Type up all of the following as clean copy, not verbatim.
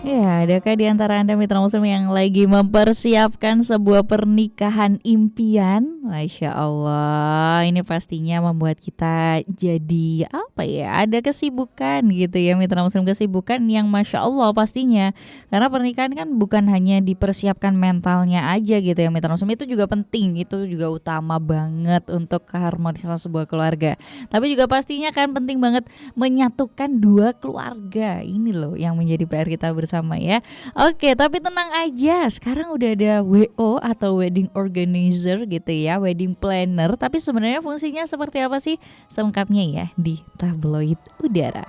Ya, adakah di antara Anda mitra muslim yang lagi mempersiapkan sebuah pernikahan impian? Masya Allah, ini pastinya membuat kita jadi apa ya? Ada kesibukan gitu ya, mitra muslim, kesibukan yang Masya Allah pastinya. Karena pernikahan kan bukan hanya dipersiapkan mentalnya aja gitu ya, mitra muslim, itu juga penting, itu juga utama banget untuk keharmonisan sebuah keluarga. Tapi juga pastinya kan penting banget menyatukan dua keluarga. Ini loh yang menjadi PR kita bersama ya. Oke, tapi tenang aja. Sekarang udah ada WO atau wedding organizer gitu ya, wedding planner. Tapi sebenarnya fungsinya seperti apa sih? Selengkapnya ya di Tabloid Udara.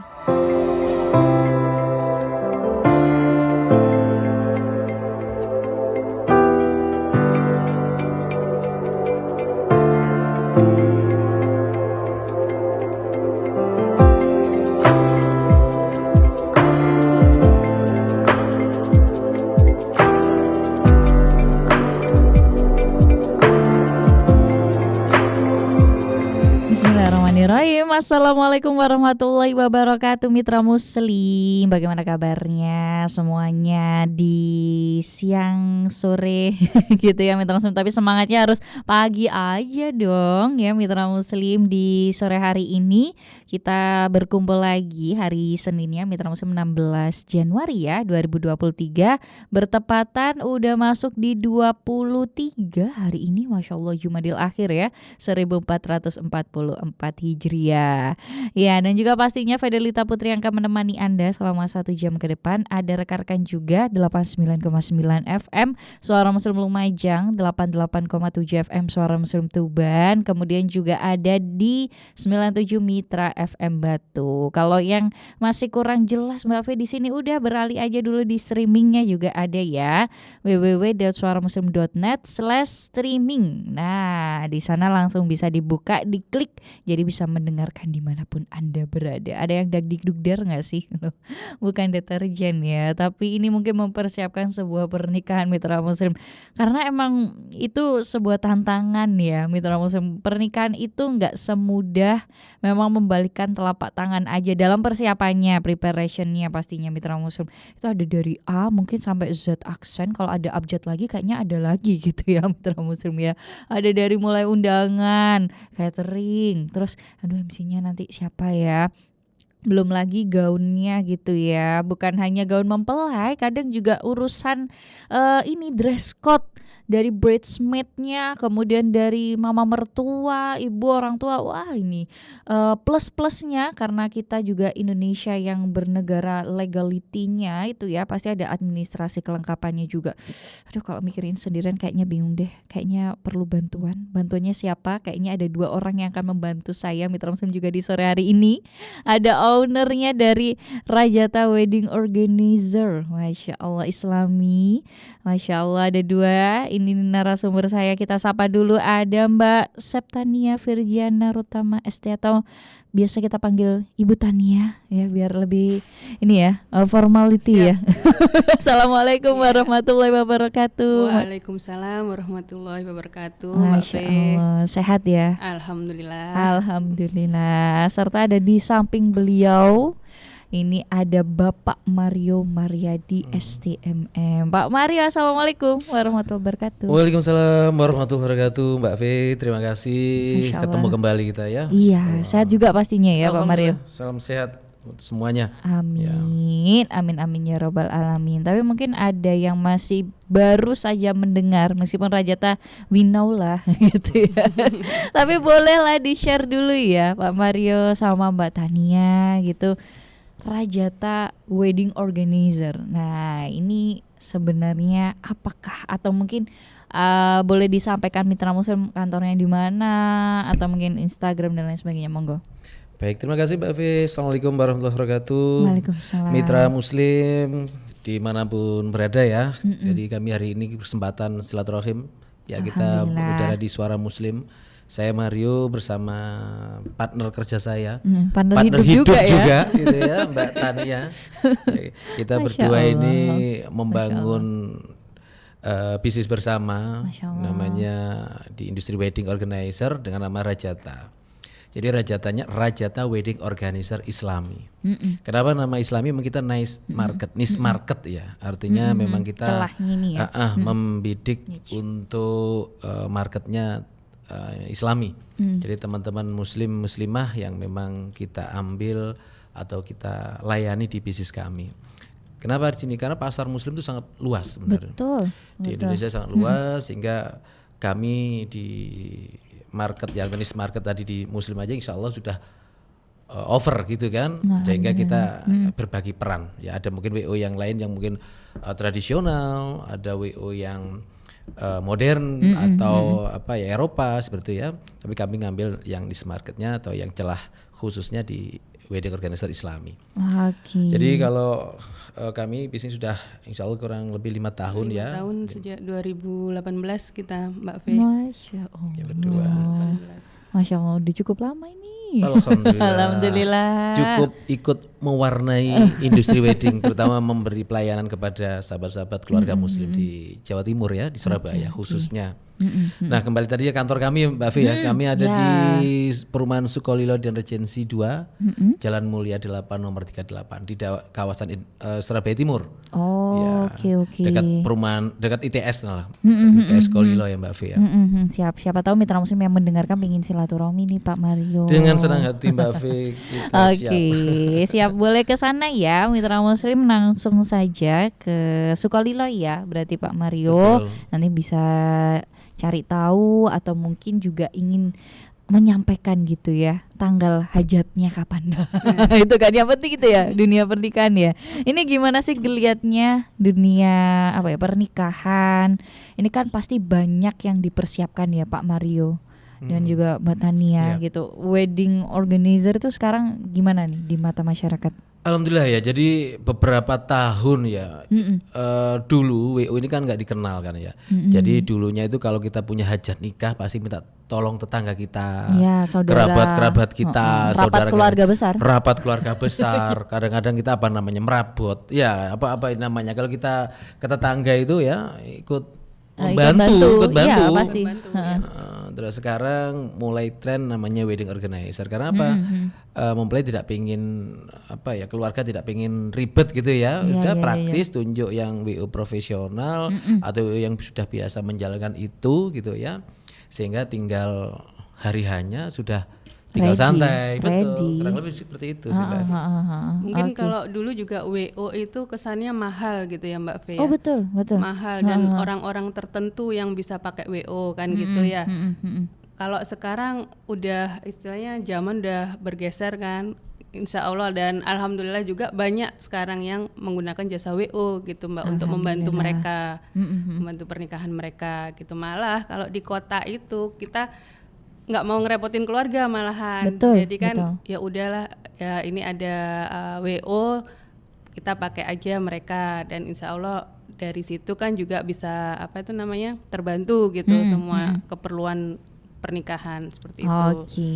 Bismillahirrahmanirrahim. Assalamualaikum warahmatullahi wabarakatuh, mitra muslim. Bagaimana kabarnya semuanya di siang sore gitu ya mitra muslim. Tapi semangatnya harus pagi aja dong ya mitra muslim. Di sore hari ini kita berkumpul lagi hari Seninnya mitra muslim, 16 Januari ya 2023. Bertepatan udah masuk di 23 hari ini, Masya Allah, Jumadil Akhir ya, 1444 Hijriah. Ya, dan juga pastinya Fidelita Putri yang akan menemani Anda selama 1 jam ke depan. Ada rekan-rekan juga 89,9 FM Suara Muslim Lumajang, 88,7 FM Suara Muslim Tuban. Kemudian juga ada di 97 Mitra FM Batu. Kalau yang masih kurang jelas Mbak Fe di sini, udah beralih aja dulu di streamingnya juga ada ya, www.suaramuslim.net/streaming. Nah, di sana langsung bisa dibuka, diklik, jadi bisa mendengarkan dimanapun Anda berada. Ada yang dagdikdugder nggak sih? Bukan deterjen ya, tapi ini mungkin mempersiapkan sebuah pernikahan mitra muslim. Karena emang itu sebuah tantangan ya mitra muslim. Pernikahan itu nggak semudah memang membalikkan telapak tangan aja dalam persiapannya, preparationnya pastinya mitra muslim. Itu ada dari A mungkin sampai Z aksen, kalau ada abjad lagi kayaknya ada lagi gitu ya mitra muslim ya. Ada dari mulai undangan, catering, terus aduh MC-nya nanti siapa ya, belum lagi gaunnya gitu ya. Bukan hanya gaun mempelai, kadang juga urusan ini dress code dari bridesmaidnya, kemudian dari mama mertua, ibu orang tua. Wah, ini plus-plusnya karena kita juga Indonesia yang bernegara legalitinya itu ya, pasti ada administrasi kelengkapannya juga. Aduh, kalau mikirin sendirian kayaknya bingung deh. Kayaknya perlu bantuan. Bantuannya siapa? Kayaknya ada 2 orang yang akan membantu saya mitra muslim juga di sore hari ini. Ada ownernya dari Rajata Wedding Organizer, Masya Allah, Islami. Masya Allah, ada 2. Ini narasumber saya, kita sapa dulu. Ada Mbak Septania Virgiana Rutama ST, atau biasa kita panggil Ibu Tania ya, biar lebih ini ya, formality ya. Assalamualaikum warahmatullahi wabarakatuh. Waalaikumsalam warahmatullahi wabarakatuh. Masya Allah, sehat ya? Alhamdulillah. Alhamdulillah. Serta ada di samping beliau ini ada Bapak Mario Mariadi STMM. Pak Mario, assalamualaikum warahmatullahi wabarakatuh. Waalaikumsalam warahmatullahi wabarakatuh, Mbak Fe. Terima kasih ketemu kembali kita ya. Iya, sehat juga pastinya ya Pak Mario. Salam sehat untuk semuanya. Amin, amin, amin ya robbal alamin. Tapi mungkin ada yang masih baru saja mendengar, meskipun Rajata we know lah gitu ya. Tapi bolehlah di-share dulu ya Pak Mario sama Mbak Tania gitu, Rajata Wedding Organizer. Nah, ini sebenarnya apakah, atau mungkin boleh disampaikan mitra muslim kantornya di mana, atau mungkin Instagram dan lain sebagainya, monggo. Baik, terima kasih Mbak Fe. Assalamualaikum warahmatullahi wabarakatuh. Waalaikumsalam. Mitra muslim dimanapun berada ya. Jadi kami hari ini kesempatan silaturahim ya, kita berudara di Suara Muslim. Saya Mario bersama partner kerja saya, partner hidup juga ya, gitu ya, Mbak Tania. Kita berdua ini membangun bisnis bersama, namanya di industri wedding organizer dengan nama Rajata. Jadi Rajata Wedding Organizer Islami. Kenapa nama Islami? Memang kita niche market ya. Artinya memang kita Celahnya ini ya. membidik untuk marketnya Islami. Jadi teman-teman muslimah yang memang kita ambil atau kita layani di bisnis kami. Kenapa di sini? Karena pasar muslim itu sangat luas sebenarnya. Betul. Di Indonesia sangat luas sehingga kami di market yang jenis market tadi di muslim aja insya Allah sudah over gitu kan, sehingga kita berbagi peran ya. Ada mungkin WO yang lain yang mungkin tradisional, ada WO yang modern atau apa ya Eropa seperti itu ya, tapi kami ngambil yang niche marketnya atau yang celah khususnya di wedding organizer Islami. Jadi kalau kami bisnis sudah insya Allah kurang lebih 5 tahun 5 ya. 5 tahun sejak 2018 kita Mbak Fe. Masya Allah. Ya berdua. Masya Allah, udah cukup lama ini. Alhamdulillah. Cukup ikut mewarnai industri wedding, terutama memberi pelayanan kepada sahabat-sahabat keluarga muslim di Jawa Timur ya, di Surabaya khususnya. Nah kembali tadi ya kantor kami Mbak Fi ya, kami ada di Perumahan Sukolilo dan Regensi 2, Jalan Mulia 8 nomor 38 di kawasan Surabaya Timur. Dekat perumahan, dekat ITS lah, ITS Sukolilo ya Mbak Fi ya. Siapa tahu mitra muslim yang mendengarkan ingin silaturahmi nih Pak Mario. Dengan senang hati Mbak Fi. Siap boleh ke sana ya mitra muslim, langsung saja ke Sukolilo ya berarti Pak Mario. Betul. Nanti bisa cari tahu atau mungkin juga ingin menyampaikan gitu ya tanggal hajatnya kapan. Itu kan yang penting gitu ya, dunia pernikahan ya. Ini gimana sih geliatnya dunia apa ya pernikahan? Ini kan pasti banyak yang dipersiapkan ya Pak Mario dan juga Mbak Tania gitu. Wedding organizer itu sekarang gimana nih di mata masyarakat? Alhamdulillah ya, jadi beberapa tahun ya dulu WO ini kan nggak dikenal kan ya. Jadi dulunya itu kalau kita punya hajat nikah pasti minta tolong tetangga kita, kerabat-kerabat kita, saudara keluarga besar. Rapat keluarga besar. Kadang-kadang kita apa namanya merabot, ya apa namanya kalau kita ke tetangga itu ya ikut membantu, ya, pasti. Terus sekarang mulai tren namanya wedding organizer. Karena apa? Mempelai tidak pingin apa ya, keluarga tidak pingin ribet gitu ya. Udah praktis, tunjuk yang WO profesional atau WO yang sudah biasa menjalankan itu gitu ya. Sehingga tinggal hari hanya sudah tinggal santai, betul. Kurang lebih seperti itu sih Mbak. Mungkin kalau dulu juga WO itu kesannya mahal gitu ya Mbak Fe. Oh betul. Mahal dan orang-orang tertentu yang bisa pakai WO kan gitu ya. Kalau sekarang udah istilahnya zaman udah bergeser kan. Insya Allah dan alhamdulillah juga banyak sekarang yang menggunakan jasa WO gitu Mbak untuk membantu mereka, membantu pernikahan mereka gitu. Malah kalau di kota itu kita nggak mau ngerepotin keluarga malahan. Jadi kan ya udahlah ya ini ada WO kita pakai aja mereka dan insya Allah dari situ kan juga bisa apa itu namanya terbantu gitu semua keperluan pernikahan seperti itu. Oke,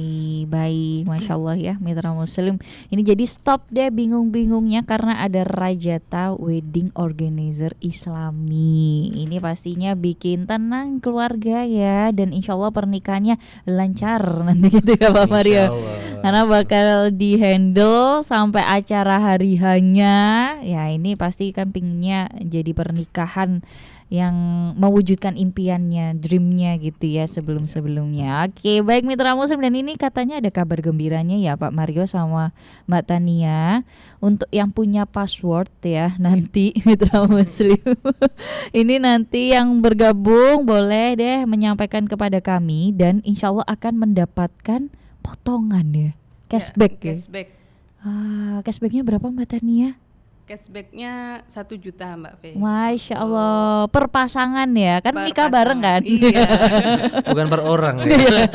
baik, Masya Allah ya mitra muslim. Ini jadi stop deh bingung-bingungnya karena ada Rajata Wedding Organizer Islami. Ini pastinya bikin tenang keluarga ya dan insya Allah pernikahannya lancar nanti gitu ya Pak Mario. Karena bakal dihandle sampai acara hari hanya. Ya ini pasti kan pinginnya jadi pernikahan yang mewujudkan impiannya, dreamnya gitu ya sebelum-sebelumnya. Oke, baik mitra muslim dan ini katanya ada kabar gembiranya ya Pak Mario sama Mbak Tania untuk yang punya password ya nanti mitra muslim. Ini nanti yang bergabung boleh deh menyampaikan kepada kami dan insya Allah akan mendapatkan potongan ya, cashback ya. Cashbacknya berapa Mbak Tania? Cashbacknya 1 juta Mbak Fe. Masya Allah, per pasangan ya, kan nikah bareng kan? Iya. Bukan per orang ya.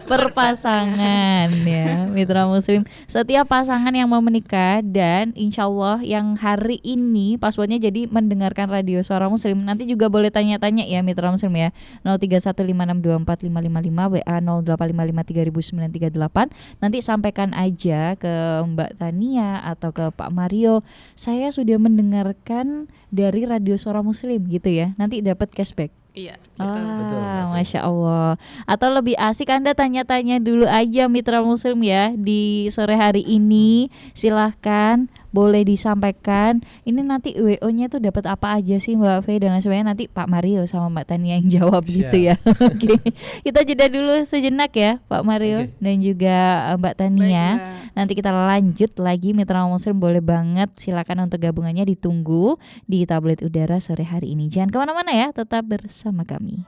Per pasangan ya, mitra muslim. Setiap pasangan yang mau menikah dan insya Allah yang hari ini passwordnya jadi mendengarkan radio suara muslim. Nanti juga boleh tanya-tanya ya mitra muslim ya. 0315624555 WA 0855300938. Nanti sampaikan aja ke Mbak Tania atau ke Pak Mario. Saya saya sudah mendengarkan dari Radio Suara Muslim gitu ya, nanti dapat cashback. Iya, betul. Masya Allah. Atau lebih asik Anda tanya-tanya dulu aja Mitra Muslim ya di sore hari ini. Silahkan, boleh disampaikan. Ini nanti WO-nya tuh dapat apa aja sih Mbak Fe dan lain sebagainya. Nanti Pak Mario sama Mbak Tania yang jawab gitu ya. Oke, kita jeda dulu sejenak ya Pak Mario dan juga Mbak Tania. Nanti kita lanjut lagi Mitra Muslim, boleh banget. Silakan untuk gabungannya ditunggu di Tablet Udara sore hari ini. Jangan kemana-mana ya, tetap bersama kami.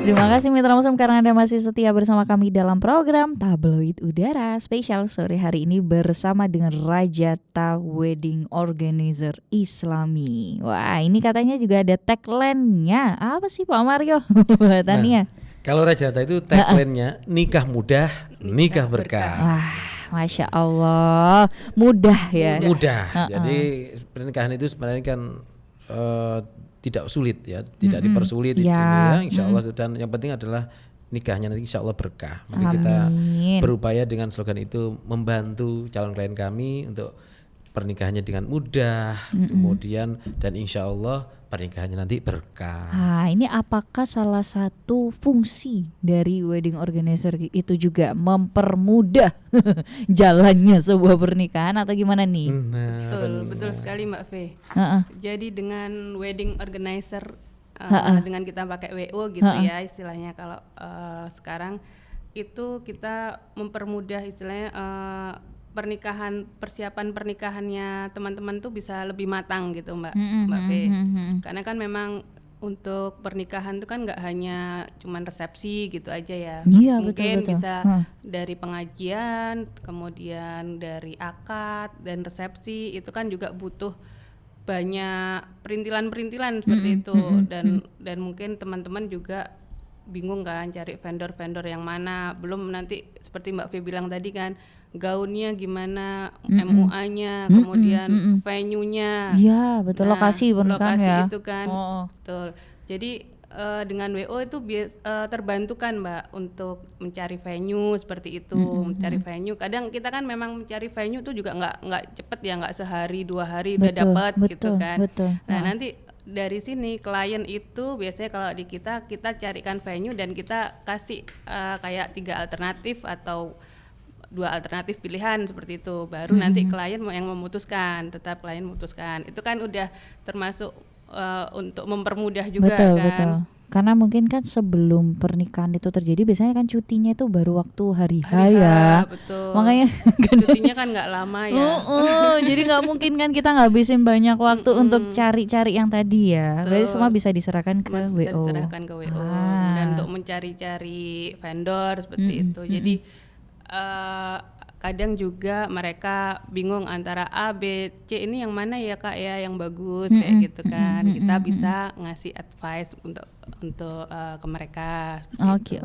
Terima kasih Mitra Muslim karena Anda masih setia bersama kami dalam program Tabloid Udara spesial sore hari ini bersama dengan Rajata Wedding Organizer Islami. Wah, ini katanya juga ada tagline-nya. Apa sih Pak Mario? Tania. Kalau Rajata itu tagline-nya nikah mudah, nikah berkah. Wah, Masya Allah, mudah ya. Mudah. Jadi pernikahan itu sebenarnya kan tidak sulit ya, tidak dipersulit itu ya, insya Allah. Dan yang penting adalah nikahnya nanti insya Allah berkah. Maka kita berupaya dengan slogan itu membantu calon klien kami untuk pernikahannya dengan mudah, kemudian dan insya Allah pernikahannya nanti berkah. Ini apakah salah satu fungsi dari wedding organizer itu juga mempermudah jalannya sebuah pernikahan atau gimana nih? Betul sekali Mbak Fe. Jadi dengan wedding organizer dengan kita pakai WO gitu ya istilahnya, kalau sekarang itu kita mempermudah istilahnya persiapan pernikahannya teman-teman tuh bisa lebih matang gitu Mbak Fe. Karena kan memang untuk pernikahan itu kan nggak hanya cuman resepsi gitu aja ya. Mungkin betul. Bisa dari pengajian, kemudian dari akad dan resepsi, itu kan juga butuh banyak perintilan-perintilan seperti itu. Dan mungkin teman-teman juga bingung kan cari vendor-vendor yang mana. Belum nanti seperti Mbak Fe bilang tadi kan, gaunnya gimana, MUA-nya, kemudian venue-nya. Iya, betul, lokasi pernikahan ya. Lokasi itu kan. Betul. Jadi dengan WO itu terbantukan Mbak untuk mencari venue seperti itu, mencari venue. Kadang kita kan memang mencari venue tuh juga nggak cepet ya, nggak sehari 2 hari udah dapat gitu kan. Nah, nanti dari sini klien itu biasanya kalau di kita carikan venue dan kita kasih kayak 3 alternatif atau 2 alternatif pilihan seperti itu. Baru nanti klien yang memutuskan, tetap klien memutuskan. Itu kan udah termasuk untuk mempermudah juga kan. Betul. Karena mungkin kan sebelum pernikahan itu terjadi biasanya kan cutinya itu baru waktu hari H ya. Betul. Makanya cutinya kan nggak lama ya. Jadi nggak mungkin kan kita ngabisin banyak waktu untuk cari-cari yang tadi ya. Berarti semua bisa diserahkan ke WO. Bisa diserahkan ke WO. Dan untuk mencari-cari vendor seperti itu. Jadi kadang juga mereka bingung antara A, B, C ini yang mana ya Kak ya yang bagus kayak gitu kan. Kita bisa ngasih advice untuk ke mereka. Oke,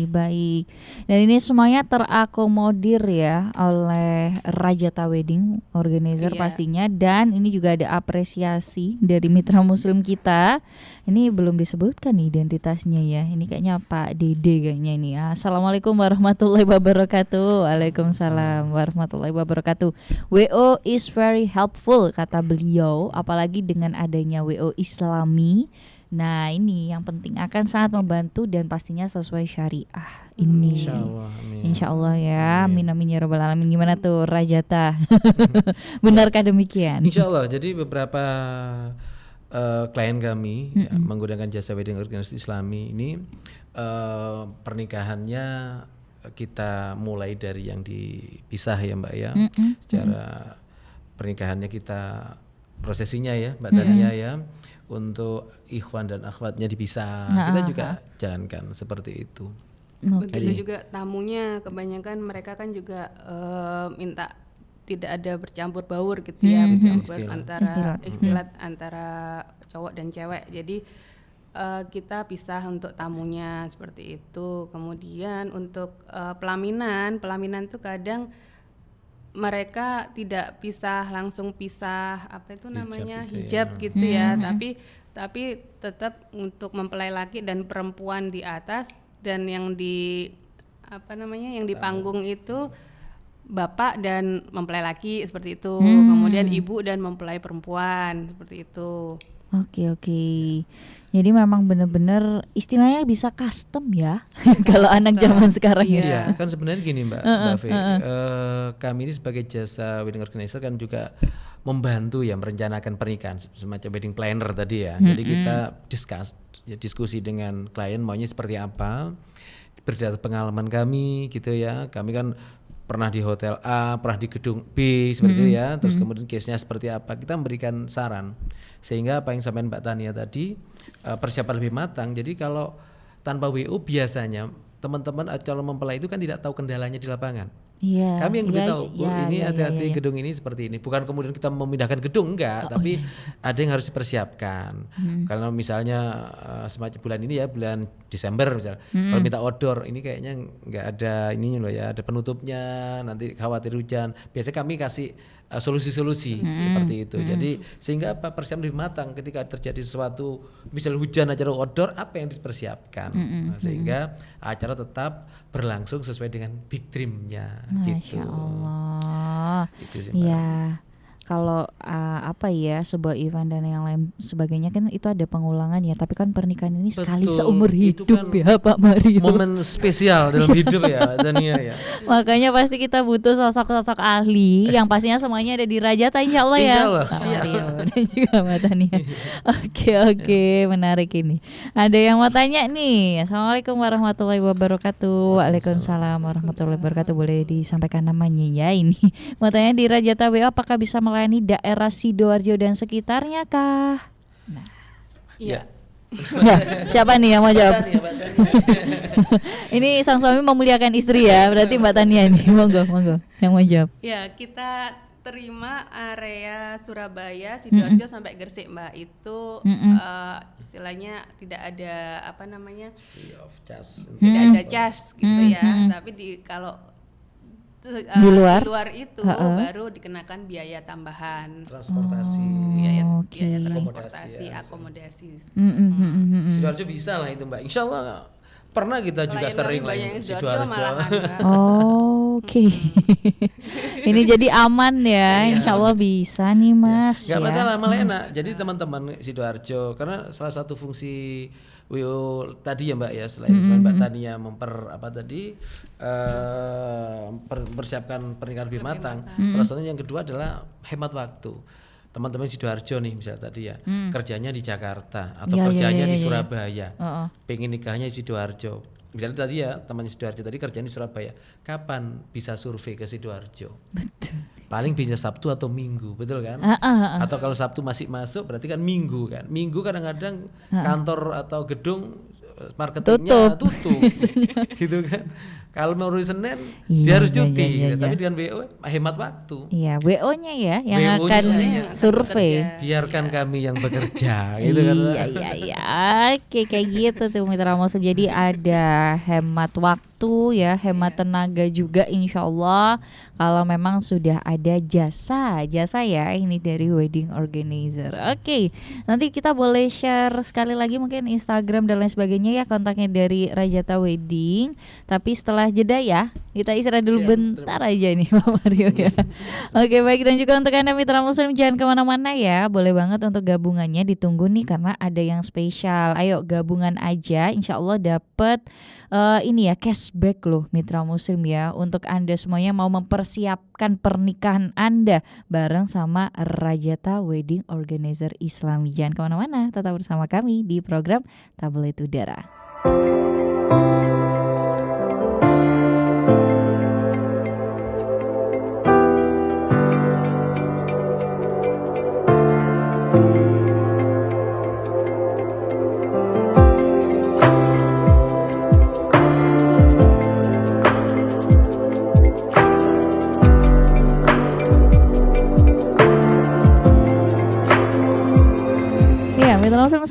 baik. Dan ini semuanya terakomodir ya oleh Rajata Wedding Organizer pastinya. Dan ini juga ada apresiasi dari Mitra Muslim kita. Ini belum disebutkan nih identitasnya ya. Ini kayaknya Pak Dede kayaknya ini. Assalamualaikum warahmatullahi wabarakatuh. Waalaikumsalam warahmatullahi wabarakatuh. WO is very helpful kata beliau, apalagi dengan adanya WO Islami. Nah, ini yang penting akan sangat membantu dan pastinya sesuai syariah ini. Insya Allah ya. Amin ya rabbal alamin. Gimana tuh Rajata? Benarkah demikian? Insya Allah. Jadi beberapa klien kami menggunakan jasa wedding organizer Islami ini pernikahannya kita mulai dari yang dipisah ya Mbak ya. Secara pernikahannya kita prosesinya ya Mbak Tania ya. Untuk ikhwan dan akhwatnya dipisah, kita juga jalankan seperti itu. Begitu juga tamunya, kebanyakan mereka kan juga minta tidak ada bercampur baur gitu ya, bercampur Istilah. antara cowok dan cewek. Jadi kita pisah untuk tamunya seperti itu. Kemudian untuk pelaminan itu kadang mereka tidak langsung pisah apa itu namanya hijab gitu ya, tapi tetap untuk mempelai laki dan perempuan di atas, dan yang di panggung itu bapak dan mempelai laki seperti itu, kemudian ibu dan mempelai perempuan seperti itu. Oke. Jadi memang benar-benar istilahnya bisa custom ya kalau anak zaman sekarang ya. Iya, kan sebenarnya gini Mbak Fe, kami ini sebagai jasa wedding organizer kan juga membantu ya merencanakan pernikahan, semacam wedding planner tadi ya. Jadi kita diskusi dengan klien maunya seperti apa, berdasarkan pengalaman kami gitu ya. Kami kan pernah di hotel A, pernah di gedung B seperti itu ya. Terus kemudian case-nya seperti apa, kita memberikan saran. Sehingga apa yang sampaikan Mbak Tania tadi, persiapan lebih matang. Jadi kalau tanpa WO biasanya teman-teman calon mempelai itu kan tidak tahu kendalanya di lapangan. Iya. Kami yang lebih tahu, ini hati-hati gedung ini seperti ini. Bukan kemudian kita memindahkan gedung, enggak, tapi ada yang harus dipersiapkan. Kalau misalnya semacam bulan ini ya, bulan Desember misalnya, kalau minta outdoor, ini kayaknya enggak ada ininya loh ya, ada penutupnya, nanti khawatir hujan. Biasanya kami kasih solusi-solusi seperti itu. Jadi sehingga apa, persiapan lebih matang ketika terjadi sesuatu, misalnya hujan acara outdoor, apa yang dipersiapkan. Sehingga acara tetap berlangsung sesuai dengan big dream-nya. Gitu. Masya Allah. Gitu sih, ya, kalau sebuah event dan yang lain sebagainya kan itu ada pengulangan ya. Tapi kan pernikahan ini sekali seumur hidup kan ya Pak Mario. Mario. Spesial dalam hidup ya, Dania ya. Makanya pasti kita butuh sosok-sosok ahli yang pastinya semuanya ada di Rajata Insya Allah ya. Insya Allah. Dan juga Mbak Tania. Oke, menarik ini. Ada yang mau tanya nih. Assalamualaikum warahmatullahi wabarakatuh. Waalaikumsalam warahmatullahi wabarakatuh. Boleh disampaikan namanya ya ini. Mau tanya di Rajata WO apakah bisa melayani daerah Sidoarjo dan sekitarnya kah? Nah. Iya. Ya, siapa nih yang mau jawab? Ini sang suami memuliakan istri ya, berarti Mbak Tania ini. Monggo yang mau jawab. Ya, kita terima area Surabaya, Sidoarjo sampai Gresik Mbak. Itu istilahnya tidak ada Free of charge. Tidak ada cas gitu ya. Tapi kalau di luar itu baru dikenakan biaya tambahan, transportasi, biaya transportasi, akomodasi. Sidoarjo bisa lah itu Mbak, Insya Allah pernah kita juga sering lah Sidoarjo. Oke. Ini jadi aman ya, Insya Allah bisa nih Mas. Gak masalah, malah enak. Jadi teman-teman Sidoarjo, karena salah satu fungsi WO tadi ya Mbak ya, selain Mbak Tania mempersiapkan pernikahan lebih matang, salah satunya yang kedua adalah hemat waktu. Teman-teman Sidoarjo nih misalnya tadi ya, kerjanya di Jakarta atau kerjanya di Surabaya, pengen nikahnya di Sidoarjo. Misalnya tadi ya, teman Sidoarjo tadi kerjanya di Surabaya, kapan bisa survei ke Sidoarjo? Betul. Paling bisa Sabtu atau Minggu, betul kan? Atau kalau Sabtu masih masuk, berarti kan Minggu kan? Minggu kadang-kadang kantor atau gedung marketingnya tutup. Gitu kan? Kalau mau hari Senin dia harus cuti, tapi dengan WO hemat waktu. Iya, WO-nya ya yang akan survei. Biarkan kami yang bekerja, gitu kan? Iya. Oke, kayak gitu tuh Mitra Muslim. Jadi ada hemat waktu ya, hemat tenaga juga insya Allah. Kalau memang sudah ada jasa ya ini dari wedding organizer. Oke, nanti kita boleh share sekali lagi mungkin Instagram dan lain sebagainya ya, kontaknya dari Rajata Wedding. Tapi setelah jeda ya, kita istirahat dulu bentar aja nih Pak Mario ya. Oke, baik, dan juga untuk Anda Mitra Muslim jangan kemana-mana ya, boleh banget untuk gabungannya ditunggu nih karena ada yang spesial. Ayo gabungan aja, insya Allah dapat ini ya cashback loh Mitra Muslim ya, untuk Anda semuanya mau mempersiapkan pernikahan Anda bareng sama Rajata Wedding Organizer Islam. Jangan kemana-mana, tetap bersama kami di program Tablet Udara.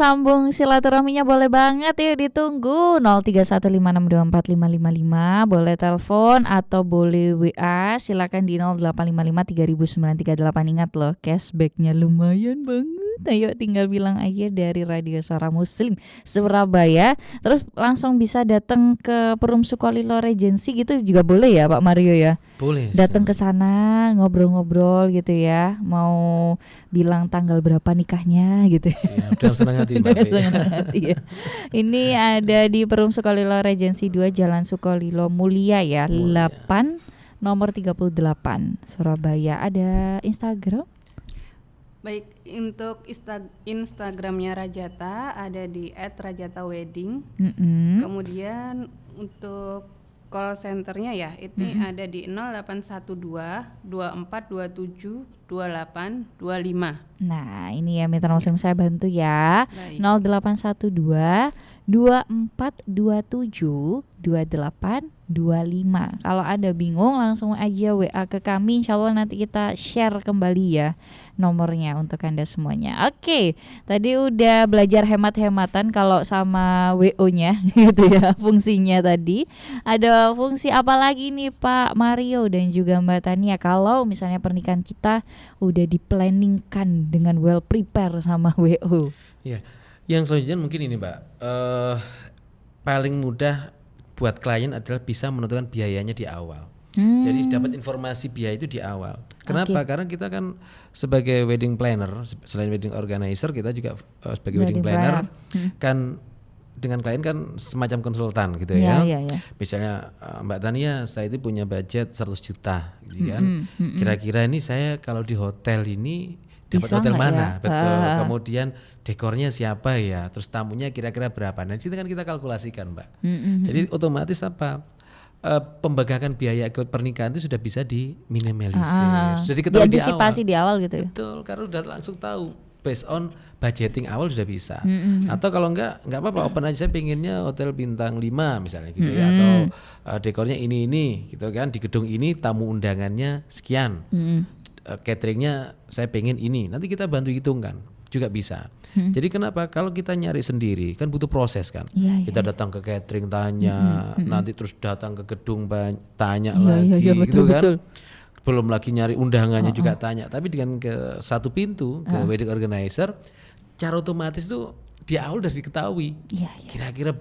sambung silaturahminya boleh banget, yuk ditunggu 0315624555, boleh telepon atau boleh WA, silakan di 0855300938. Ingat loh, cashbacknya lumayan banget. Ayo tinggal bilang aja dari Radio Suara Muslim Surabaya, terus langsung bisa datang ke Perum Sukolilo Regency gitu juga boleh ya Pak Mario ya? Boleh. Datang ke sana ngobrol-ngobrol gitu ya, mau bilang tanggal berapa nikahnya gitu. Siap, dengan senang hati Mbak Fe. Ya. Ini ada di Perum Sukolilo Regency 2 Jalan Sukolilo Mulia ya, 8 nomor 38 Surabaya. Ada Instagram? Baik, untuk Instagramnya Rajata ada di @rajatawedding. Kemudian untuk call centernya ya, itu ada di 0812 2427 2825. Nah ini ya Mitra Muslim, saya bantu ya. Baik. 0812 2427 2825. Kalau ada bingung langsung aja WA ke kami, insya Allah nanti kita share kembali ya nomornya untuk Anda semuanya. Oke, tadi udah belajar hemat-hematan kalau sama WO-nya gitu ya, fungsinya tadi. Ada fungsi apa lagi nih Pak Mario dan juga Mbak Tania kalau misalnya pernikahan kita udah di-planningkan dengan well prepare sama WO? Ya, yang selanjutnya mungkin ini Mbak, paling mudah buat klien adalah bisa menentukan biayanya di awal. Jadi dapat informasi biaya itu di awal. Kenapa? Karena kita kan sebagai wedding planner, selain wedding organizer, kita juga sebagai wedding planner kan dengan klien kan semacam konsultan gitu ya. Misalnya Mbak Tania, saya itu punya budget 100 juta gitu kan. Kira-kira ini saya kalau di hotel ini dapat hotel mana? Ya? Betul. Kemudian dekornya siapa ya? Terus tamunya kira-kira berapa? Nah, itu kan kita kalkulasikan, Mbak. Jadi otomatis apa? Pembagakan biaya ikut pernikahan itu sudah bisa diminimalisir. Sudah diketahui diantisipasi di awal gitu ya. Betul, karena udah langsung tahu based on budgeting awal sudah bisa. Atau kalau enggak apa-apa, open aja, saya pengennya hotel bintang 5 misalnya gitu ya, atau dekornya ini gitu kan, di gedung ini tamu undangannya sekian. Cateringnya saya pengen ini. Nanti kita bantu hitungkan juga bisa. Jadi kenapa? Kalau kita nyari sendiri kan butuh proses kan. Kita datang ke catering tanya, nanti terus datang ke gedung tanya lagi gitu kan. Betul. Belum lagi nyari undangannya juga tanya. Tapi dengan ke satu pintu ke wedding organizer, cara otomatis tuh di awal udah diketahui. Kira-kira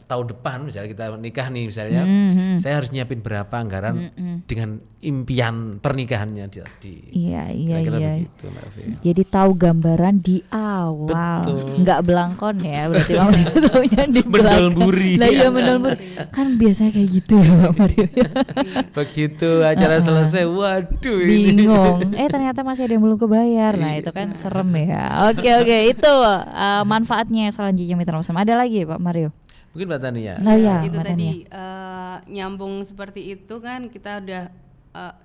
tahun depan misalnya kita nikah nih misalnya, saya harus nyiapin berapa anggaran dengan impian pernikahannya di kira-kira begitu, Mbak Fe. Jadi tahu gambaran di awal. Betul. Nggak belangkon ya, berarti taunya di Mendol-buri. Lah iya mendol-buri. Kan biasanya kayak gitu ya Pak Mario. Begitu acara selesai, waduh bingung. Ternyata masih ada yang belum kebayar. Nah, itu kan serem ya. Oke, itu manfaatnya selanjutnya Mitra Muslim. Ada lagi Pak Mario? Mungkin Mbak Tania. Itu tadi nyambung seperti itu kan, kita udah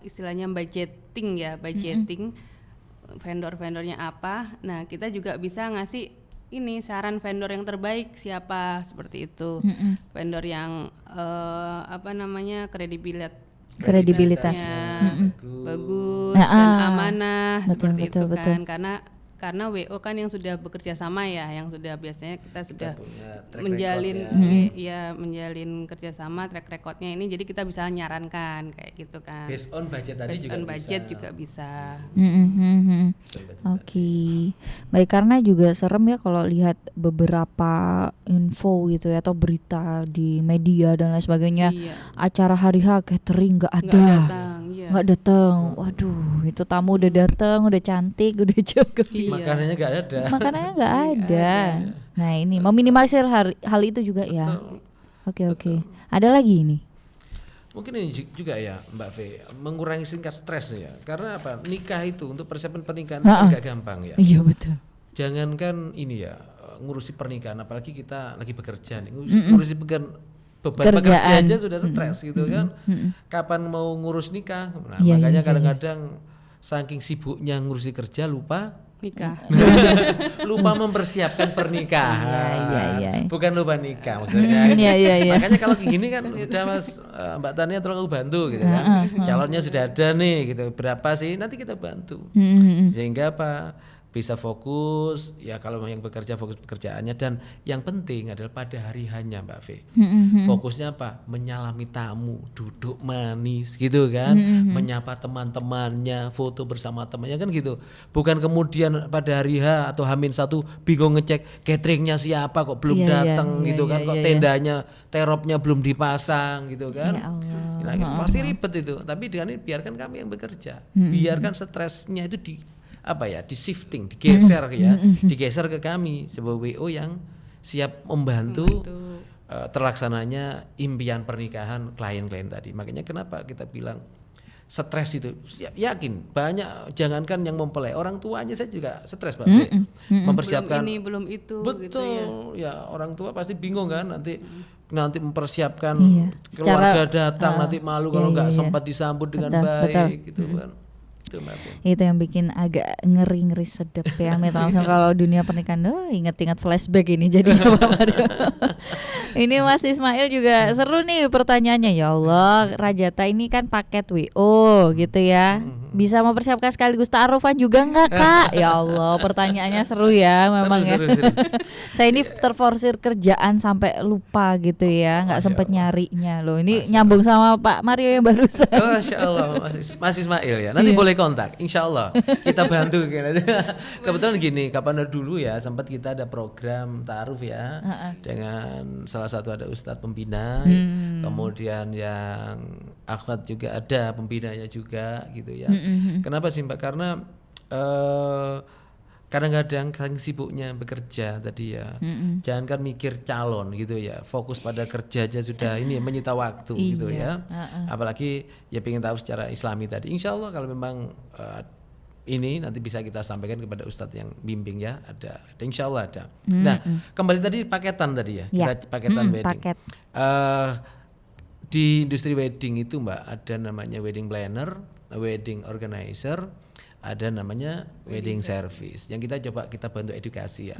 istilahnya budgeting ya, vendor-vendornya apa. Nah, kita juga bisa ngasih ini saran vendor yang terbaik siapa, seperti itu. Vendor yang kredibilitasnya bagus dan amanah, seperti itu kan. Karena WO kan yang sudah bekerja sama ya, yang sudah biasanya kita sudah menjalin menjalin kerjasama, track recordnya ini, jadi kita bisa nyarankan kayak gitu kan. Based on budget tadi juga bisa. Oke. Baik, karena juga serem ya kalau lihat beberapa info gitu ya atau berita di media dan lain sebagainya. Acara hari H catering nggak datang. Waduh, itu tamu udah datang, udah cantik, udah jago. Makanannya nggak ada. Nah ini meminimalisir hal itu juga. Betul. Ya. Oke. Ada lagi ini? Mungkin ini juga ya Mbak Fe, mengurangi tingkat stres ya. Karena apa? Nikah itu untuk persiapan pernikahan agak gampang ya. Iya betul. Jangankan ini ya, ngurusi pernikahan, apalagi kita lagi bekerja nih, ngurusi beban pekerja aja sudah stres gitu kan. Kapan mau ngurus nikah? Nah, makanya kadang-kadang saking sibuknya ngurusi kerja lupa nikah. Lupa mempersiapkan pernikahan. Iya. Bukan lupa nikah maksudnya. Makanya kalau gini kan udah Mas Mbak Tania tolong aku bantu gitu kan. Calonnya sudah ada nih gitu. Berapa sih? Nanti kita bantu. Sehingga apa? bisa fokus ya, kalau yang bekerja fokus pekerjaannya, dan yang penting adalah pada hari hanya Mbak V. Fokusnya apa? Menyalami tamu, duduk manis gitu kan, menyapa teman-temannya, foto bersama temannya kan gitu. Bukan kemudian pada hari H atau H-1 bingung ngecek cateringnya siapa kok belum datang gitu kan, kok tendanya teropnya belum dipasang gitu kan. Ya Allah. Nah, pasti ribet itu. Tapi dengan ini biarkan kami yang bekerja, biarkan stresnya itu di shifting, digeser ya, digeser ke kami sebuah WO yang siap membantu terlaksananya impian pernikahan klien-klien tadi. Makanya kenapa kita bilang stres itu, yakin banyak, jangankan yang mempelai, orang tuanya saya juga stres Mbak, mempersiapkan belum ini belum itu. Betul gitu ya, orang tua pasti bingung kan, nanti mempersiapkan keluarga datang, nanti malu kalau nggak sempat disambut dengan baik gitu kan. Itu yang bikin agak ngeri sedep ya. Kalau dunia pernikahan, inget-inget flashback ini jadi Ini Mas Ismail juga seru nih pertanyaannya. Ya Allah, Rajata ini kan paket WO gitu ya. Bisa mempersiapkan sekaligus ta'arufan juga enggak Kak? Ya Allah, pertanyaannya seru ya memang seru. Saya ini terforsir kerjaan sampai lupa gitu ya, nggak sempet nyarinya loh. Ini nyambung sama Pak Mario yang barusan. Masya Allah, Mas Ismail ya. Nanti boleh kontak, insya Allah kita bantu. Kebetulan gini, kapan dulu ya sempat kita ada program ta'aruf ya, dengan salah satu ada Ustadz pembina, kemudian yang akhwat juga ada pembinanya juga gitu ya. Kenapa sih Mbak? Karena kadang-kadang saking sibuknya bekerja tadi ya, jangan kan mikir calon gitu ya, fokus pada kerja aja sudah ini menyita waktu gitu ya. Apalagi ya pengen tahu secara Islami tadi. Insya Allah kalau memang ini nanti bisa kita sampaikan kepada Ustadz yang bimbing ya, ada insya Allah ada. Nah kembali tadi paketan tadi ya, kita paketan wedding. Paket. Di industri wedding itu Mbak ada namanya wedding planner, wedding organizer, ada namanya wedding service. Yang kita bantu edukasi ya.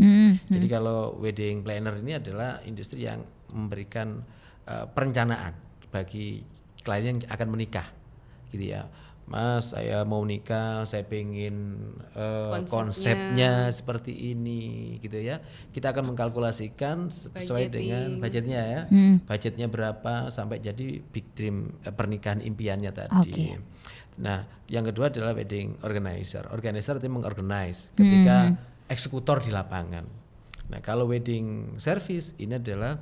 Jadi kalau wedding planner ini adalah industri yang memberikan perencanaan bagi klien yang akan menikah gitu ya. Mas, saya mau nikah, saya pengen konsepnya seperti ini gitu ya. Kita akan mengkalkulasikan sesuai dengan budgetnya ya. Budgetnya berapa sampai jadi big dream pernikahan impiannya tadi. Nah, yang kedua adalah wedding organizer. Organizer itu mengorganize ketika eksekutor di lapangan. Nah, kalau wedding service ini adalah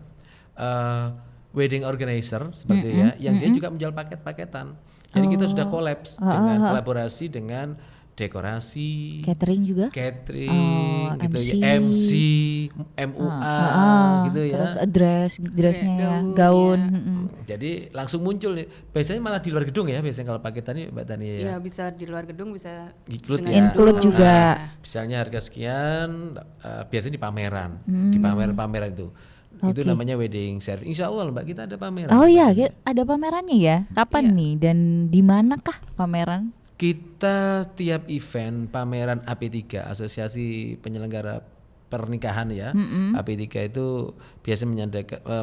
wedding organizer seperti ya, yang dia juga menjual paket-paketan. Jadi kita sudah dengan kolaborasi dengan dekorasi, catering juga, gitu MC. Ya, MC, MUA, gitu ya. Terus dressnya ya, gaun. Jadi langsung muncul nih. Biasanya malah di luar gedung ya, biasanya kalau paketan ini Mbak Tani ya. Iya bisa di luar gedung, bisa include juga. Misalnya harga sekian, biasanya di pameran, di pameran itu. Itu namanya wedding service. Insya Allah Mbak, kita ada pameran. Oh iya, ada pamerannya ya. Kapan nih dan di manakah pameran? Kita tiap event pameran AP3, Asosiasi Penyelenggara Pernikahan ya. AP3 itu biasa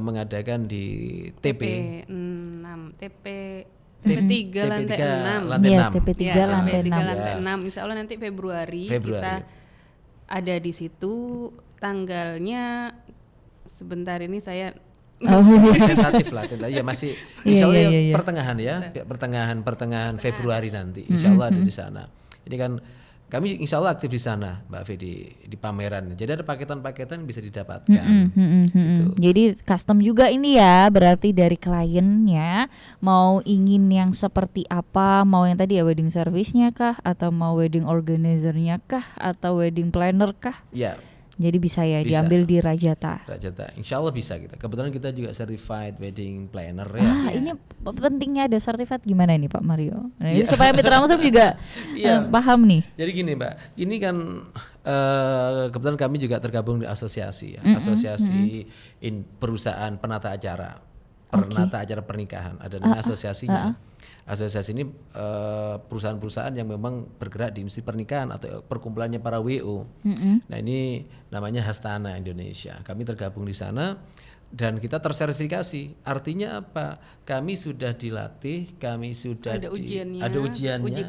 mengadakan di TP 3 lantai 6. Iya, TP3 lantai 6. Insya Allah nanti Februari kita ada di situ. Tanggalnya sebentar ini saya tentatif lah, ya masih insya Allah pertengahan ya, pertengahan Februari nanti insya Allah ada di sana. Ini kan kami insya Allah aktif di sana Mbak Fe, di pameran. Jadi ada paketan-paketan bisa didapatkan. Gitu. Jadi custom juga ini ya, berarti dari kliennya mau ingin yang seperti apa, mau yang tadi ya wedding service-nya kah, atau mau wedding organizer-nya kah, atau wedding planner kah? Ya. Jadi bisa ya diambil di Rajata. Insya Allah bisa kita. Kebetulan kita juga certified wedding planner ya. Ini pentingnya ada certified gimana nih Pak Mario? Nah, supaya Mitra Muslim juga paham nih. Jadi gini Mbak, ini kan kebetulan kami juga tergabung di asosiasi ya, asosiasi perusahaan penata acara, acara pernikahan. Ada namanya asosiasinya. Asosiasi ini perusahaan-perusahaan yang memang bergerak di industri pernikahan atau perkumpulannya para WO. Nah ini namanya Hastana Indonesia. Kami tergabung di sana. dan kita tersertifikasi. Artinya apa? Kami sudah dilatih, kami sudah ada ujiannya, uji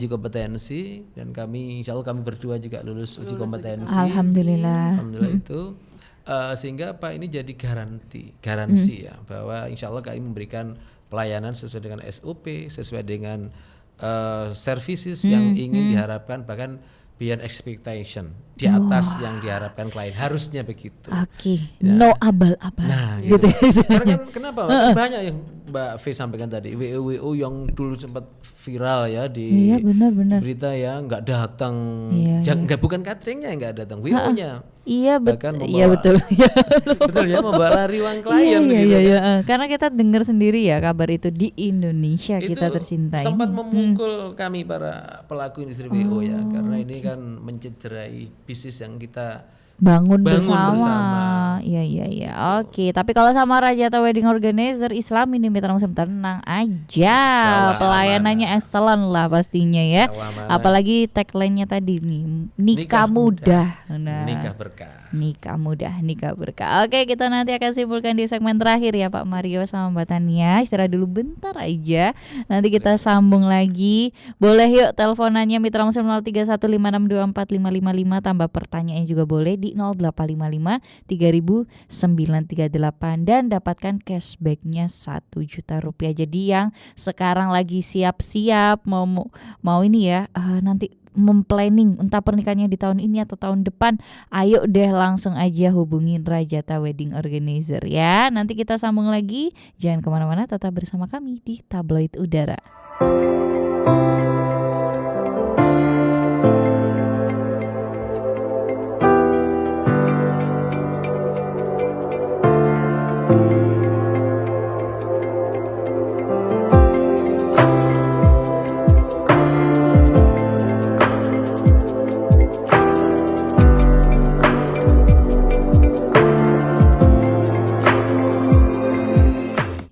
kompetensi, dan kami insya Allah kami berdua juga lulus uji kompetensi. Alhamdulillah. Alhamdulillah itu sehingga apa, ini jadi garansi ya bahwa insya Allah kami memberikan pelayanan sesuai dengan SOP, sesuai dengan services yang ingin diharapkan, bahkan beyond expectation, di atas yang diharapkan klien, harusnya begitu. Oke, no abal-abal. Nah, gitu. Karena kan kenapa? Banyak yang Mbak V sampaikan tadi, WO yang dulu sempat viral ya di benar. berita ya, nggak datang, nggak bukan cateringnya yang nggak datang, WO-nya. Iya membawa, betul. Betul ya, membawa lari uang klien gitu. Iya. Karena kita dengar sendiri ya kabar itu di Indonesia, itu kita tercinta. Sempat memukul kami para pelaku industri WO ya, karena ini kan mencederai bisnis yang kita bangun bersama. Iya. Oke, tapi kalau sama Rajata Wedding Organizer Islam ini Mitra Muslim tenang aja. Pelayanannya excellent lah pastinya ya. Apalagi tagline-nya tadi nih, nikah mudah. Nah, nikah berkah. Nikah mudah, nikah berkah. Oke, kita nanti akan simpulkan di segmen terakhir ya Pak Mario sama Mbak Tania. Istirahat dulu bentar aja. Nanti kita sambung lagi. Boleh yuk teleponannya Mitra Muslim 0315624555 tambah pertanyaan juga boleh di 0855 3938 dan dapatkan cashbacknya Rp1.000.000. Jadi yang sekarang lagi siap-siap mau ini ya, nanti memplanning entah pernikahannya di tahun ini atau tahun depan, ayo deh langsung aja hubungin Rajata Wedding Organizer ya. Nanti kita sambung lagi, jangan kemana-mana, tetap bersama kami di Tabloid Udara.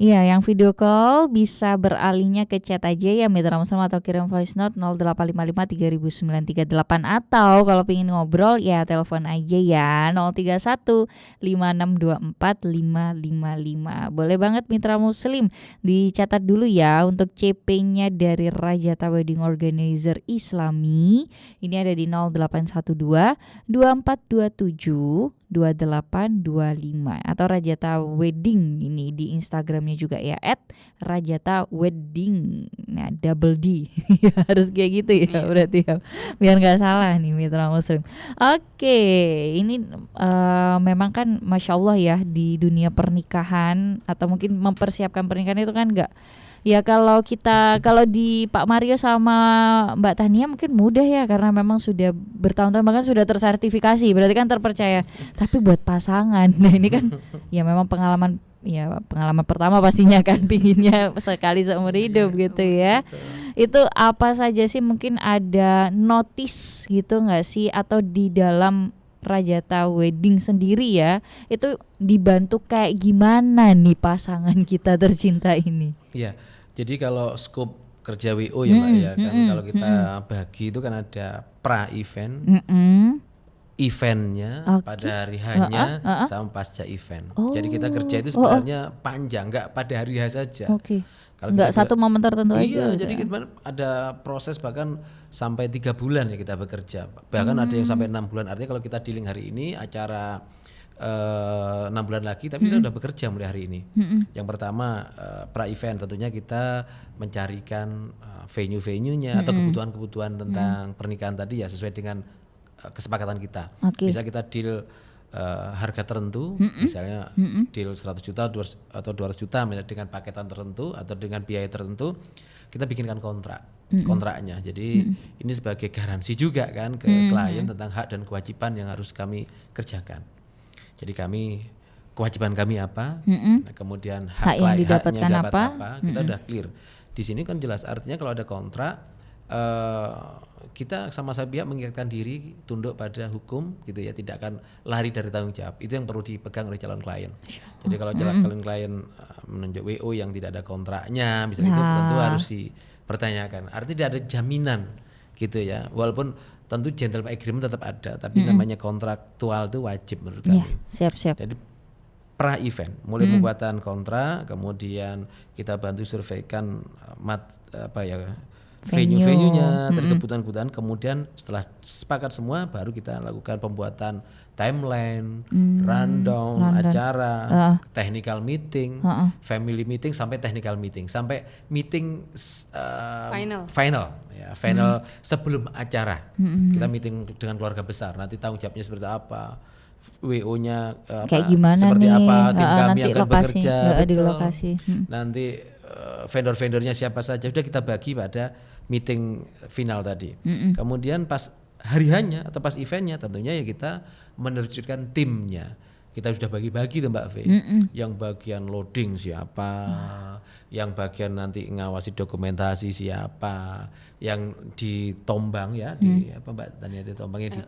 Iya, yang video call bisa beralihnya ke chat aja ya Mitra Muslim atau kirim voice note 0855 3938 atau kalau pengen ngobrol ya telepon aja ya 031 5624 555. Boleh banget Mitra Muslim, dicatat dulu ya untuk CP-nya dari Rajata Wedding Organizer Islami. Ini ada di 0812 2427 2825 atau Rajata Wedding ini di Instagramnya juga ya @rajatawedding. Nah double D harus kayak gitu ya berarti ya, biar nggak salah nih Mitra Muslim. Oke, ini memang kan Masya Allah ya di dunia pernikahan atau mungkin mempersiapkan pernikahan itu kan nggak ya, kalau di Pak Mario sama Mbak Tania mungkin mudah ya karena memang sudah bertahun-tahun bahkan sudah tersertifikasi, berarti kan terpercaya. Tapi buat pasangan, nah ini kan ya memang pengalaman pertama pastinya kan pinginnya sekali seumur hidup gitu ya. Itu apa saja sih, mungkin ada notice gitu nggak sih, atau di dalam Rajata Wedding sendiri ya itu dibantu kayak gimana nih pasangan kita tercinta ini? Iya. Jadi kalau skop kerja WO ya Mbak ya kan, kalau kita bagi itu kan ada pra-event, eventnya pada hari hanya sama pasca event. Jadi kita kerja itu sebenarnya panjang, nggak pada hari H saja. Kalau nggak satu momen tertentu aja. Iya, jadi kita ada proses bahkan sampai 3 bulan ya kita bekerja. Bahkan ada yang sampai 6 bulan. Artinya kalau kita dealing hari ini acara 6 bulan lagi, tapi kita udah bekerja mulai hari ini. Yang pertama pra-event, tentunya kita mencarikan venue-venuenya atau kebutuhan-kebutuhan tentang pernikahan tadi ya sesuai dengan kesepakatan kita. Bisa kita deal harga tertentu, misalnya deal 100 juta atau 200 juta dengan paketan tertentu atau dengan biaya tertentu, kita bikinkan kontraknya. Jadi ini sebagai garansi juga kan ke klien tentang hak dan kewajiban yang harus kami kerjakan. Jadi kewajiban kami apa, nah, kemudian hak yang didapatkan dapat apa, kita udah clear. Di sini kan jelas, artinya kalau ada kontrak kita sama-sama pihak mengingatkan diri tunduk pada hukum gitu ya, tidak akan lari dari tanggung jawab. Itu yang perlu dipegang oleh calon klien. Jadi kalau calon klien menunjuk WO yang tidak ada kontraknya, misalnya itu tentu harus dipertanyakan. Artinya tidak ada jaminan gitu ya. Walaupun tentu gentleman agreement tetap ada, tapi namanya kontraktual itu wajib menurut kami. Siap. Jadi pra-event, mulai pembuatan kontrak, kemudian kita bantu surveikan venue-nya, tadi kebutuhan-kebutuhan, kemudian setelah sepakat semua baru kita lakukan pembuatan timeline, rundown acara, technical meeting, family meeting sampai technical meeting, sampai meeting final sebelum acara. Kita meeting dengan keluarga besar, nanti tanggung jawabnya seperti apa, WO-nya kayak gimana seperti nih, apa, tim kami yang akan bekerja, di lokasi. Nanti vendor-vendornya siapa saja, sudah kita bagi pada meeting final tadi. Kemudian pas hari hanya atau pas eventnya tentunya ya kita menerjunkan timnya. Kita sudah bagi-bagi tuh Mbak V. Yang bagian loading siapa, yang bagian nanti ngawasi dokumentasi siapa, yang ditombang ya di apa Mbak Tania itu tombangnya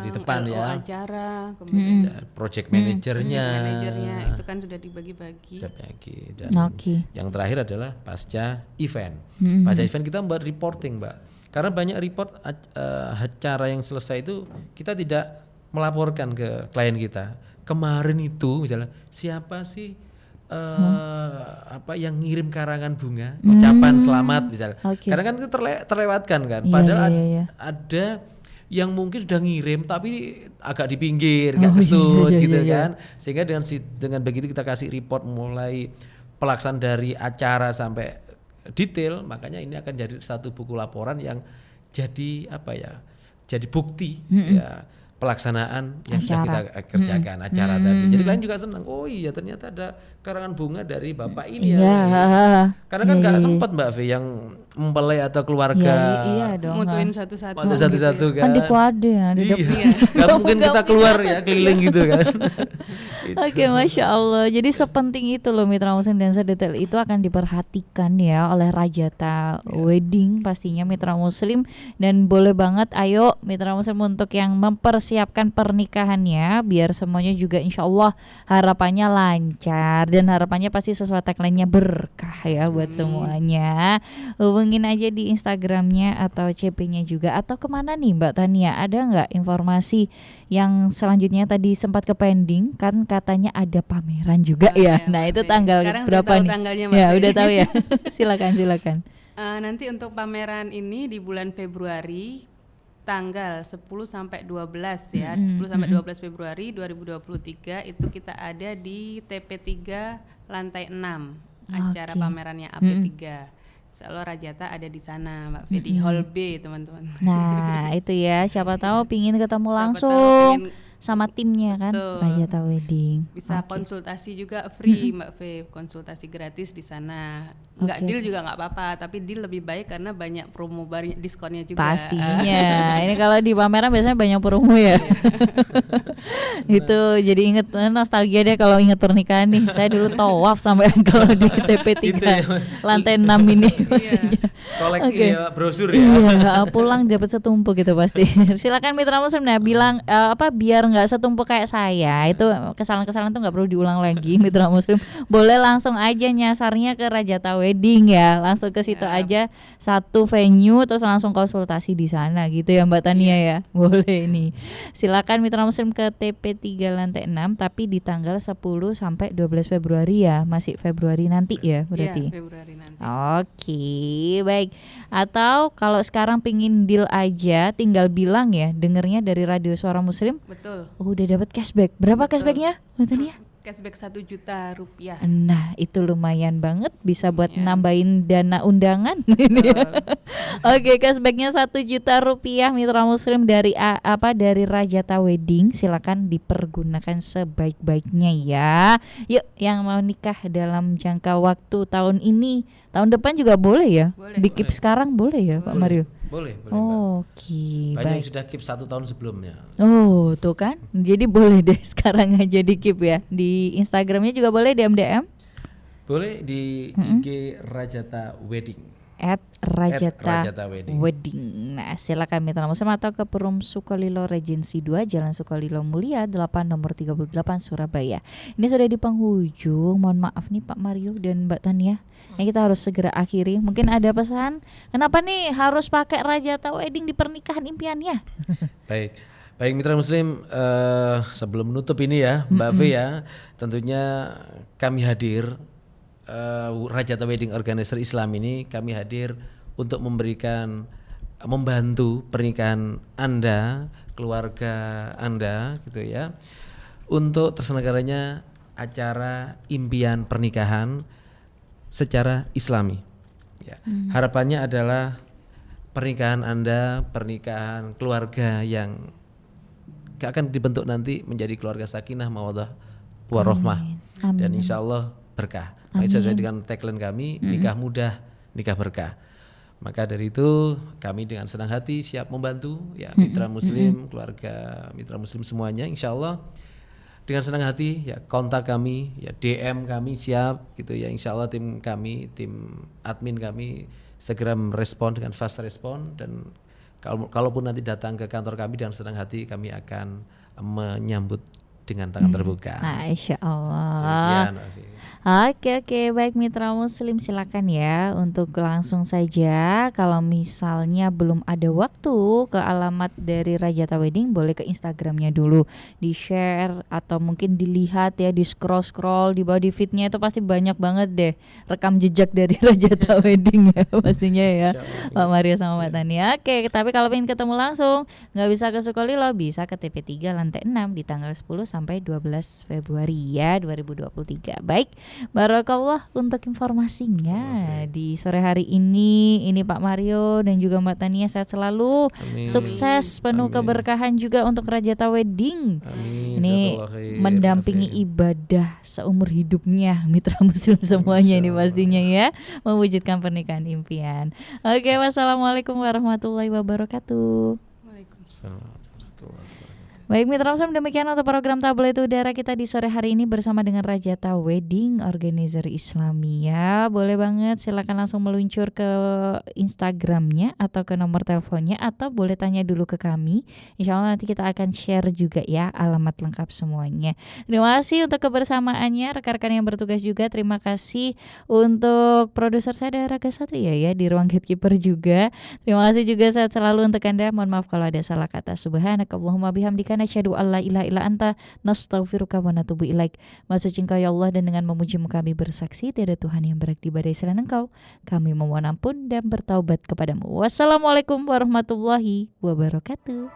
di depan LO ya. acara, kemudian project manajernya. Itu kan sudah dibagi-bagi. Dan yang terakhir adalah pasca event. Pasca event kita membuat reporting Mbak. Karena banyak report acara yang selesai itu kita tidak melaporkan ke klien kita. Kemarin itu misalnya siapa sih yang ngirim karangan bunga, ucapan selamat misalnya. Karena kan itu terlewatkan kan. Padahal ada yang mungkin sudah ngirim tapi agak di pinggir, nggak kesut kan. Sehingga dengan begitu kita kasih report mulai pelaksanaan dari acara sampai detail, makanya ini akan jadi satu buku laporan yang jadi jadi bukti ya pelaksanaan yang sudah kita kerjakan acara tadi. Jadi kalian juga senang. Oh iya ternyata ada karangan bunga dari bapak ini ya. Karena kan nggak sempat Mbak V yang mempelai atau keluarga mutuin satu-satu kan. Kan di kuade ya, di depan. Gak mungkin kita keluar ya keliling gitu kan. Oke, Masya Allah. Jadi sepenting itu loh Mitra Muslim, dan sedetail itu akan diperhatikan ya oleh Rajata Wedding pastinya Mitra Muslim. Dan boleh banget ayo Mitra Muslim untuk yang mempersiapkan pernikahannya biar semuanya juga insya Allah harapannya lancar dan harapannya pasti sesuai tagline-nya berkah ya buat semuanya. Hubungin aja di Instagramnya atau CP-nya juga, atau kemana nih Mbak Tania, ada nggak informasi yang selanjutnya tadi sempat ke pending kan, katanya ada pameran juga ya. Nah itu tanggal sekarang berapa nih? Tanggalnya, ya udah tahu ya. Silakan. Nanti untuk pameran ini di bulan Februari tanggal 10 sampai 12 ya. 10 sampai 12 Februari 2023 itu kita ada di TP3 lantai 6. Acara pamerannya AP3. Insya Allah Rajata ada di sana Mbak V, di Hall B teman-teman. Nah itu ya, siapa tahu pingin ketemu langsung sama timnya kan. Betul. Rajata Wedding. Bisa konsultasi juga free Mbak V, konsultasi gratis di sana. Enggak deal juga nggak apa-apa, tapi deal lebih baik karena banyak promo, banyak diskonnya juga. Pastinya. Ini kalau di pameran biasanya banyak promo ya. Itu jadi inget nostalgia deh kalau inget pernikahan nih. Saya dulu tawaf sampai kalau di TP3 lantai 6 ini. Kolek brosur ya. Iya, pulang dapat setumpuk gitu pasti. Silakan Mitra Muslim bilang biar nggak setumpuk kayak saya. Itu kesalahan-kesalahan tuh nggak perlu diulang lagi Mitra Muslim. Boleh langsung aja nyasarnya ke Rajata Wedding ya. Langsung ke situ aja, satu venue terus langsung konsultasi di sana gitu ya Mbak Tania ya. Boleh nih. Silakan Mitra Muslim ke TP3 lantai 6 tapi di tanggal 10 sampai 12 Februari ya. Masih Februari nanti ya berarti. Iya, Februari nanti. Oke, baik. Atau kalau sekarang pingin deal aja tinggal bilang ya, dengernya dari Radio Suara Muslim. Betul. Udah dapat cashback. Berapa cashbacknya Mbak Tania? Cashback 1 juta rupiah. Nah itu lumayan banget, bisa buat nambahin dana undangan. Oke, cashbacknya 1 juta rupiah Mitra Muslim dari dari Rajata Wedding. Silakan dipergunakan sebaik-baiknya ya. Yuk yang mau nikah dalam jangka waktu tahun ini, tahun depan juga boleh ya. Di keep sekarang boleh ya Pak Mario. Boleh. Oke. Banyak yang sudah keep 1 tahun sebelumnya. Oh, tuh kan. Jadi boleh deh sekarang aja di keep ya. Di Instagramnya juga boleh, di DM. Boleh di IG Rajata Wedding. @Rajata Wedding. Nah, silakan Mitra Muslim atau ke Perum Sukolilo Regency 2 Jalan Sukolilo Mulia 8 nomor 38 Surabaya. Ini sudah di penghujung. Mohon maaf nih Pak Mario dan Mbak Tania. Yang kita harus segera akhiri. Mungkin ada pesan, kenapa nih harus pakai Rajata Wedding di pernikahan impiannya? Baik. Baik mitra muslim, sebelum menutup ini ya Mbak V ya, tentunya kami hadir, Rajata Wedding Organizer Islam ini kami hadir untuk membantu pernikahan Anda, keluarga Anda gitu ya, untuk terselenggaranya acara impian pernikahan secara Islami. Ya. Harapannya adalah pernikahan Anda, pernikahan keluarga yang akan dibentuk nanti menjadi keluarga sakinah, mawaddah, warahmah, dan insya Allah berkah. Sesuai dengan tagline kami, nikah mudah, nikah berkah. Maka dari itu kami dengan senang hati siap membantu ya mitra muslim, keluarga mitra muslim semuanya, insya Allah dengan senang hati ya kontak kami, ya DM kami siap gitu ya, insya Allah tim kami, tim admin kami segera merespon dengan fast respon, dan kalaupun nanti datang ke kantor kami dengan senang hati kami akan menyambut dengan tangan terbuka. Masya Allah. Oke, baik mitra muslim, silakan ya untuk langsung saja kalau misalnya belum ada waktu ke alamat dari Rajata Wedding, boleh ke Instagramnya dulu di share atau mungkin dilihat ya, di scroll di bawah di feednya itu pasti banyak banget deh rekam jejak dari Rajata Wedding ya pastinya ya Pak Mario sama Mbak Tania. Oke, tapi kalau ingin ketemu langsung nggak bisa ke Sukolilo, bisa ke TP3 lantai 6 di tanggal 10 sampai 12 Februari ya 2023. Baik, barakallah untuk informasinya di sore hari ini. Ini Pak Mario dan juga Mbak Tania sehat selalu. Amin. Sukses penuh keberkahan juga untuk Rajata Wedding. Amin. Ini mendampingi ibadah seumur hidupnya mitra muslim semuanya ini pastinya ya, mewujudkan pernikahan impian. Oke, wassalamualaikum warahmatullahi wabarakatuh. Waalaikumsalam. Baik mitra muslim, demikian untuk program Tablet Udara kita di sore hari ini bersama dengan Rajata Wedding Organizer Islamia. Boleh banget silakan langsung meluncur ke Instagramnya atau ke nomor teleponnya, atau boleh tanya dulu ke kami. Insya Allah nanti kita akan share juga ya alamat lengkap semuanya. Terima kasih untuk kebersamaannya rekan-rekan yang bertugas juga. Terima kasih untuk produser saya Dara Gasatria ya di ruang gatekeeper juga. Terima kasih juga, sehat selalu untuk Anda. Mohon maaf kalau ada salah kata. Subhanakallahumma bihamdika nasyhadu alla ilaha illa anta nastaghfiruka wa natubu ilaik. Maksud engkau ya Allah, dan dengan memujimu kami bersaksi tiada Tuhan yang berhak diibadahi selain Engkau. Kami memohon ampun dan bertaubat kepadamu. Wassalamualaikum warahmatullahi wabarakatuh.